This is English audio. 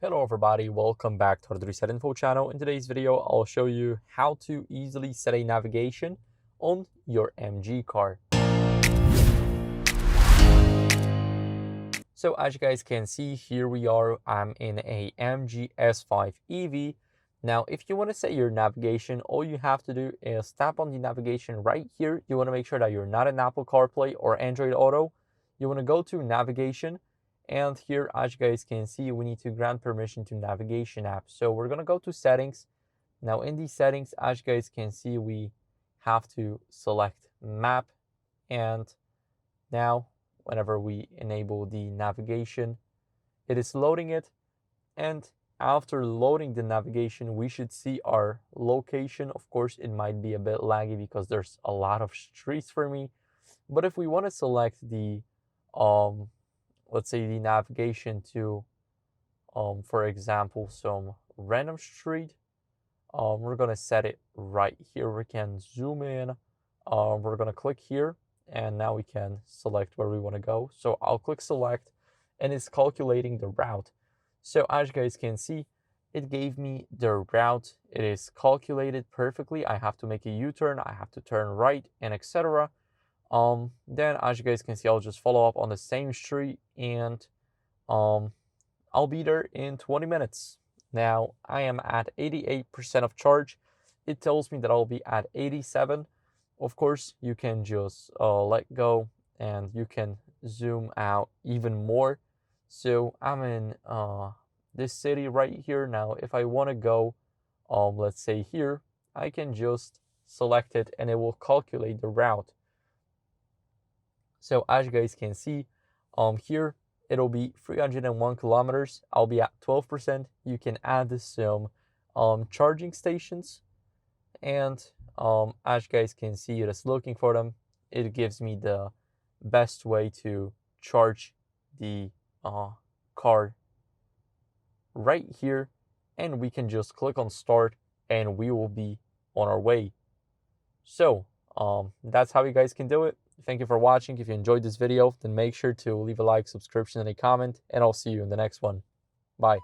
Hello everybody, welcome back to the Reset Info channel. In today's video, I'll show you how to easily set a navigation on your MG car. So as you guys can see, here we are, I'm in a MG S5 EV. Now, if you want to set your navigation, all you have to do is tap on the navigation right here. You want to make sure that you're not in Apple CarPlay or Android Auto. You want to go to navigation. And here, as you guys can see, we need to grant permission to navigation app. So we're going to go to settings. Now in these settings, as you guys can see, we have to select map. And now whenever we enable the navigation, it is loading it. And after loading the navigation, we should see our location. Of course, it might be a bit laggy because there's a lot of streets for me. But if we want to select the let's say the navigation to, for example, some random street, we're going to set it right here. We can zoom in. We're going to click here, and now we can select where we want to go. So I'll click select, and it's calculating the route. So as you guys can see, it gave me the route. It is calculated perfectly. I have to make a U-turn. I have to turn right, and etc. Then as you guys can see, I'll just follow up on the same street, and I'll be there in 20 minutes. Now I am at 88% of charge. It tells me that I'll be at 87. Of course, you can just let go and you can zoom out even more. So I'm in this city right here. Now if I want to go, let's say here, I can just select it and it will calculate the route. So as you guys can see, here it'll be 301 kilometers. I'll be at 12%. You can add some charging stations, and as you guys can see, it is looking for them. It gives me the best way to charge the car right here, and we can just click on start, and we will be on our way. So that's how you guys can do it. Thank you for watching. If you enjoyed this video, then make sure to leave a like, subscription, and a comment, and I'll see you in the next one. Bye.